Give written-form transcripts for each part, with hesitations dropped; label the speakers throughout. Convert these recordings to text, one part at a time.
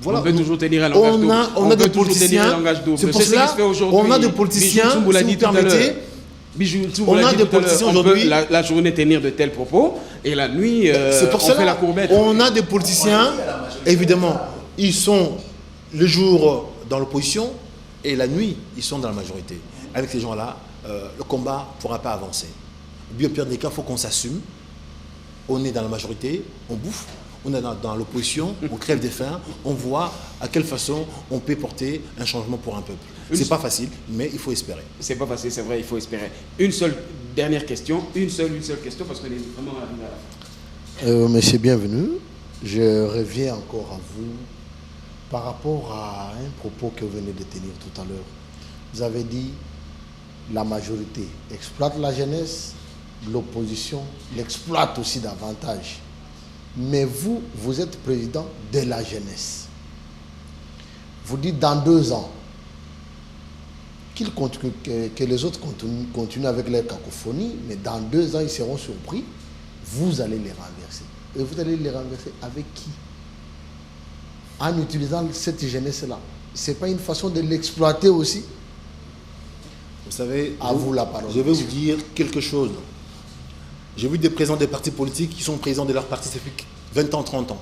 Speaker 1: Voilà,
Speaker 2: on veut toujours tenir un langage double.
Speaker 1: On a des politiciens, c'est pour cela, on a des politiciens, si vous permettez,
Speaker 2: on a des politiciens aujourd'hui. La journée tenir de tels propos et la nuit, on fait la courbette.
Speaker 1: On a des politiciens, évidemment, ils sont le jour dans l'opposition et la nuit, ils sont dans la majorité. Avec ces gens-là, le combat ne pourra pas avancer. Au pire des cas, il faut qu'on s'assume. On est dans la majorité, on bouffe. On est dans l'opposition, on crève des faim, on voit à quelle façon on peut porter un changement pour un peuple. C'est pas facile, mais il faut espérer.
Speaker 2: C'est pas facile, c'est vrai, il faut espérer. Une seule dernière question, une seule question, parce qu'on est vraiment arrivé à la fin.
Speaker 3: Monsieur, bienvenue. Je reviens encore à vous par rapport à un propos que vous venez de tenir tout à l'heure. Vous avez dit la majorité exploite la jeunesse, l'opposition l'exploite aussi davantage. Mais vous, vous êtes président de la jeunesse. Vous dites dans 2 ans que les autres continuent avec leur cacophonie, mais dans 2 ans, ils seront surpris. Vous allez les renverser. Et vous allez les renverser avec qui? En utilisant cette jeunesse-là. Ce n'est pas une façon de l'exploiter aussi?
Speaker 1: Vous savez,
Speaker 3: à vous la parole.
Speaker 1: Je vais vous dire quelque chose. J'ai vu des présidents des partis politiques qui sont présidents de leur parti depuis 20 ans, 30 ans.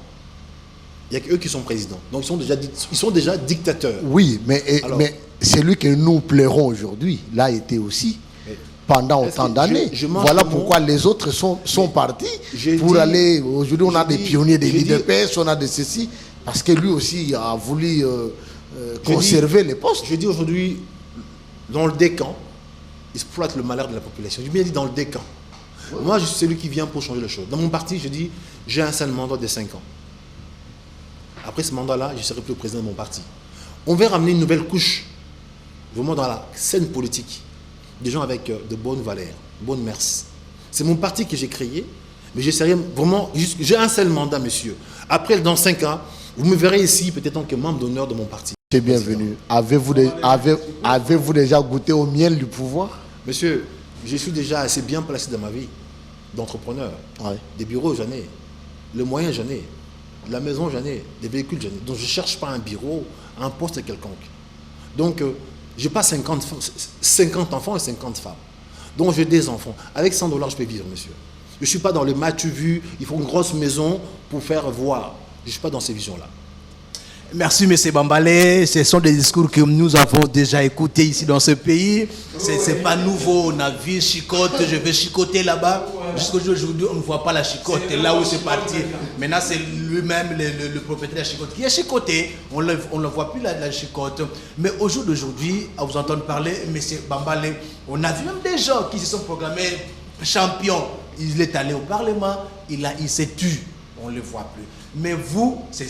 Speaker 1: Il n'y a qu'eux qui sont présidents. Donc ils sont déjà dictateurs.
Speaker 3: Oui, mais celui que nous plairons aujourd'hui l'a été aussi pendant autant d'années. Voilà pourquoi les autres sont partis pour aller... Aujourd'hui, on a des pionniers, des leaders, on a de ceci, parce que lui aussi a voulu conserver les postes.
Speaker 1: Je dis aujourd'hui, dans le décan, exploite le malheur de la population. J'ai bien dit dans le décan. Moi, je suis celui qui vient pour changer les choses. Dans mon parti, je dis, j'ai un seul mandat de 5 ans. Après ce mandat-là, je serai plus le président de mon parti. On va ramener une nouvelle couche, vraiment dans la scène politique. Des gens avec de bonnes valeurs, bonnes mœurs. C'est mon parti que j'ai créé, mais j'essaierai vraiment, j'ai un seul mandat, monsieur. Après, dans 5 ans, vous me verrez ici, peut-être en tant que membre d'honneur de mon parti.
Speaker 3: C'est bienvenu. Avez-vous déjà goûté au miel du pouvoir?
Speaker 1: Monsieur, je suis déjà assez bien placé dans ma vie d'entrepreneur.
Speaker 3: Ouais.
Speaker 1: Des bureaux, j'en ai. Le moyen, j'en ai. La maison, j'en ai. Des véhicules, j'en ai. Donc, je ne cherche pas un bureau, un poste quelconque. Donc, je n'ai pas 50 enfants et 50 femmes. Donc, j'ai des enfants. Avec 100 $, je peux vivre, monsieur. Je ne suis pas dans le match vu, il faut une grosse maison pour faire voir. Je ne suis pas dans ces visions-là.
Speaker 4: Merci, M. Bambalé. Ce sont des discours que nous avons déjà écoutés ici dans ce pays. Ce n'est pas nouveau. On a vu chicote, je vais chicoter là-bas. Jusqu'aujourd'hui, on ne voit pas la chicote. Là où c'est parti. Maintenant, c'est lui-même le propriétaire de la chicote qui est chicoté. On ne voit plus la chicote. Mais au jour d'aujourd'hui, à vous entendre parler, M. Bambalé, on a vu même des gens qui se sont programmés champions. Il est allé au Parlement, il s'est tué. On ne le voit plus. Mais vous, c'est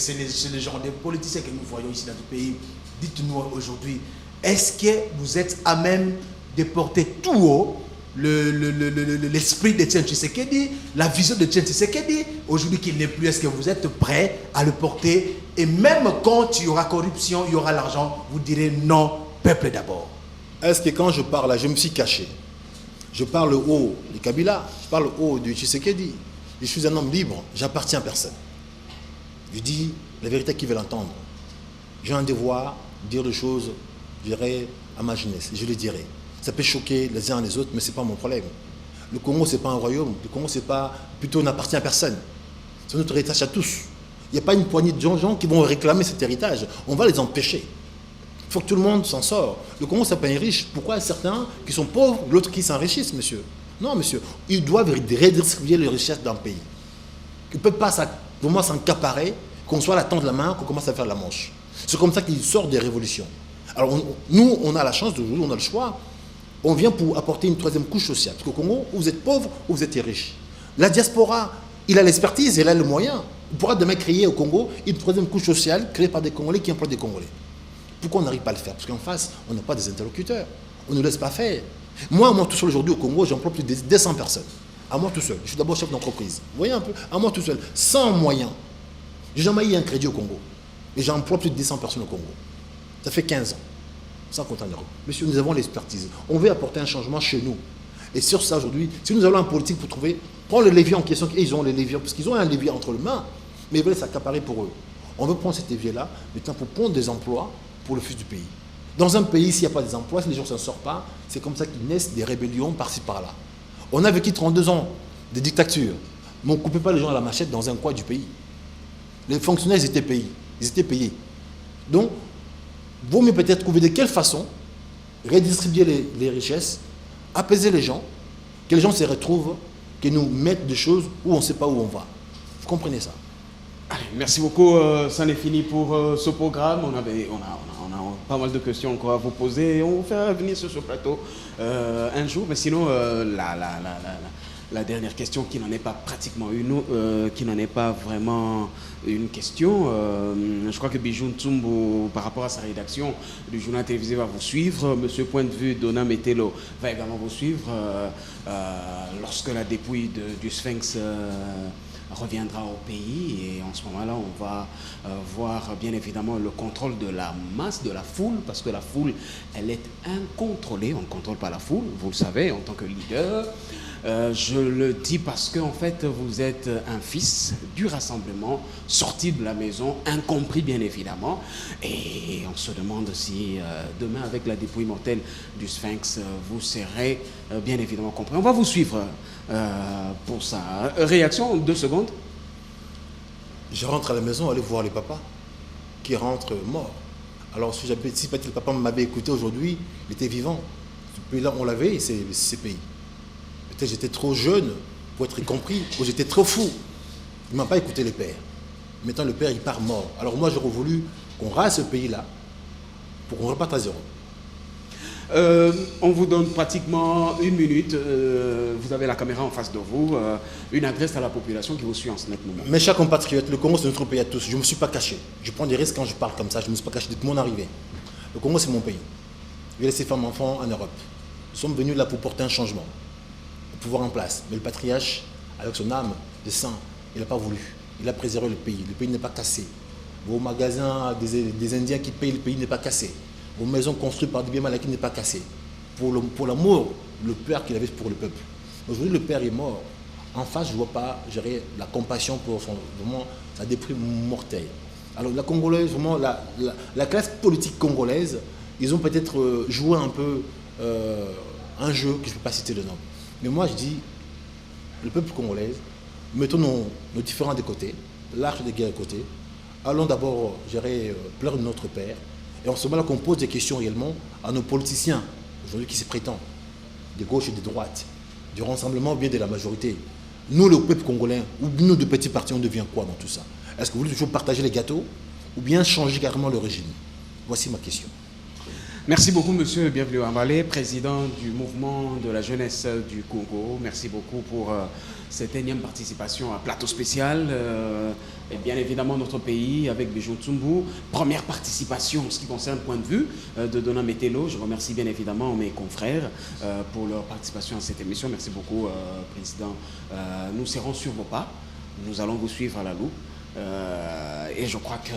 Speaker 4: le genre de politiciens que nous voyons ici dans le pays. Dites-nous aujourd'hui, est-ce que vous êtes à même de porter tout haut l'esprit de Tiens Tshisekedi, la vision de Tiens Tshisekedi, aujourd'hui qu'il n'est plus, est-ce que vous êtes prêt à le porter? Et même quand il y aura corruption, il y aura l'argent, vous direz non, peuple d'abord.
Speaker 1: Est-ce que quand je parle là, je me suis caché? Je parle haut de Kabila, je parle haut de Tshisekedi. Je suis un homme libre, j'appartiens à personne. Je dis la vérité qui veut l'entendre. J'ai un devoir de dire les choses, je dirais, à ma jeunesse. Je le dirai. Ça peut choquer les uns les autres, mais ce n'est pas mon problème. Le Congo, ce n'est pas un royaume. Le Congo, c'est pas, plutôt n'appartient à personne. C'est notre héritage à tous. Il n'y a pas une poignée de gens qui vont réclamer cet héritage. On va les empêcher. Il faut que tout le monde s'en sorte. Le Congo, c'est pas un riche. Pourquoi certains qui sont pauvres, l'autre qui s'enrichissent, monsieur? Non, monsieur. Ils doivent redistribuer les richesses d'un pays. Ils ne peuvent pas vraiment s'encaparer, qu'on soit à la tente de la main, qu'on commence à faire la manche. C'est comme ça qu'ils sortent des révolutions. Alors, nous, on a la chance d'aujourd'hui, on a le choix. On vient pour apporter une troisième couche sociale. Parce qu'au Congo, vous êtes pauvre ou vous êtes riche. La diaspora, il a l'expertise, il a le moyen. Il pourra demain créer au Congo une troisième couche sociale créée par des Congolais qui emploient des Congolais. Pourquoi on n'arrive pas à le faire? Parce qu'en face, on n'a pas des interlocuteurs. On ne laisse pas faire. Moi tout seul aujourd'hui au Congo, j'emploie plus de 200 personnes. À moi tout seul. Je suis d'abord chef d'entreprise. Vous voyez un peu? À moi tout seul. Sans moyens. J'ai jamais eu un crédit au Congo. Et j'emploie plus de 200 personnes au Congo. Ça fait 15 ans. Sans compter en Europe. Monsieur, nous avons l'expertise. On veut apporter un changement chez nous. Et sur ça aujourd'hui, si nous allons en politique pour trouver, prends le levier en question, ils ont les leviers, parce qu'ils ont un levier entre les mains, mais ils veulent s'accaparer pour eux. On veut prendre cet évier-là, maintenant pour prendre des emplois pour le fils du pays. Dans un pays, s'il n'y a pas des emplois, si les gens ne s'en sortent pas, c'est comme ça qu'ils naissent des rébellions par-ci par-là. On a vécu 32 ans de dictature, mais on ne coupait pas les gens à la machette dans un coin du pays. Les fonctionnaires, ils étaient payés. Donc, vaut mieux peut-être trouver de quelle façon redistribuer les richesses, apaiser les gens, que les gens se retrouvent, que nous mettent des choses où on ne sait pas où on va. Vous comprenez ça?
Speaker 2: Allez, merci beaucoup, ça n'est fini pour ce programme. On a pas mal de questions encore à vous poser. On vous fait venir sur ce plateau un jour, mais sinon, la dernière question qui n'en est pas pratiquement une, qui n'en est pas vraiment une question. Je crois que Bijou Ntsumbu, par rapport à sa rédaction du journal télévisé, va vous suivre. Monsieur Point de Vue, Dona Metelo, va également vous suivre lorsque la dépouille du Sphinx reviendra au pays. Et en ce moment-là, on va voir bien évidemment le contrôle de la masse, de la foule, parce que la foule, elle est incontrôlée. On ne contrôle pas la foule, vous le savez, en tant que leader. Je le dis parce que en fait vous êtes un fils du rassemblement, sorti de la maison, incompris bien évidemment, et on se demande si demain avec la dépouille mortelle du Sphinx vous serez bien évidemment compris. On va vous suivre pour ça. Réaction en 2 secondes.
Speaker 1: Je rentre à la maison, aller voir les papas qui rentrent morts. Alors si peut-être le papa m'avait écouté aujourd'hui, il était vivant. Ce pays-là, on l'avait, ces pays. Peut-être j'étais trop jeune pour être compris, ou j'étais trop fou. Il ne m'a pas écouté le père. Maintenant, le père, il part mort. Alors moi, j'aurais voulu qu'on rase ce pays-là pour qu'on reparte à zéro.
Speaker 2: On vous donne pratiquement 1 minute. Vous avez la caméra en face de vous. Une adresse à la population qui vous suit en ce moment.
Speaker 1: Mes chers compatriotes, le Congo, c'est notre pays à tous. Je ne me suis pas caché. Je prends des risques quand je parle comme ça. Je ne me suis pas caché depuis mon arrivée. Le Congo, c'est mon pays. J'ai laissé femmes, enfants en Europe. Nous sommes venus là pour porter un changement. Pouvoir en place. Mais le patriarche, avec son âme de sang, il n'a pas voulu. Il a préservé le pays. Le pays n'est pas cassé. Vos magasins des Indiens qui payent le pays n'est pas cassé. Vos maisons construites par des biens malakis n'est pas cassé. Pour l'amour, le père qu'il avait pour le peuple. Aujourd'hui, le père est mort. En face, je ne vois pas gérer la compassion pour vraiment sa dépouille mortelle. Alors la Congolaise, vraiment, la classe politique congolaise, ils ont peut-être joué un peu un jeu que je ne peux pas citer le nom. Mais moi, je dis, le peuple congolais, mettons nos différends de côté, l'arche de guerre de côté, allons d'abord gérer pleurer de notre père, et en ce moment-là qu'on pose des questions réellement à nos politiciens, aujourd'hui qui se prétendent, de gauche et de droite, du rassemblement ou bien de la majorité. Nous, le peuple congolais, ou nous, de petits partis, on devient quoi dans tout ça? Est-ce que vous voulez toujours partager les gâteaux, ou bien changer carrément le régime? Voici ma question.
Speaker 2: Merci beaucoup, monsieur Bienvenu Ambalé, président du mouvement de la jeunesse du Congo. Merci beaucoup pour cette énième participation à Plateau Spécial. Et bien évidemment, notre pays avec Bijou Ntsumbu. Première participation en ce qui concerne Point de Vue de Dona Metelo. Je remercie bien évidemment mes confrères pour leur participation à cette émission. Merci beaucoup, président. Nous serons sur vos pas. Nous allons vous suivre à la loupe. Et je crois que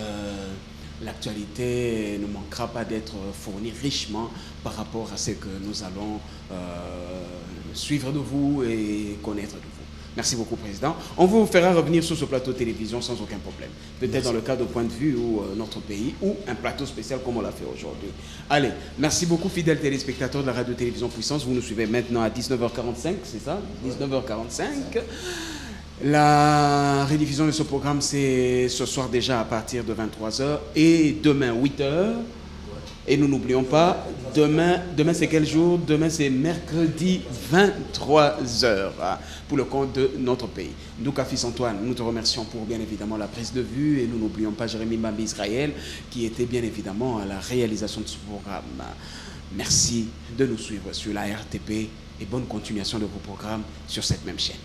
Speaker 2: l'actualité ne manquera pas d'être fournie richement par rapport à ce que nous allons suivre de vous et connaître de vous. Merci beaucoup, Président. On vous fera revenir sur ce plateau de télévision sans aucun problème. Peut-être dans le cas de Point de Vue ou notre pays, ou un plateau spécial comme on l'a fait aujourd'hui. Allez, merci beaucoup, fidèles téléspectateurs de la radio-télévision Puissance. Vous nous suivez maintenant à 19h45, c'est ça? 19h45. La rediffusion de ce programme, c'est ce soir déjà à partir de 23h et demain 8h. Et nous n'oublions pas, demain c'est quel jour? Demain c'est mercredi 23h pour le compte de notre pays. Nous, Fils Antoine, nous te remercions pour bien évidemment la prise de vue et nous n'oublions pas Jérémy Mbambi Israël qui était bien évidemment à la réalisation de ce programme. Merci de nous suivre sur la RTP et bonne continuation de vos programmes sur cette même chaîne.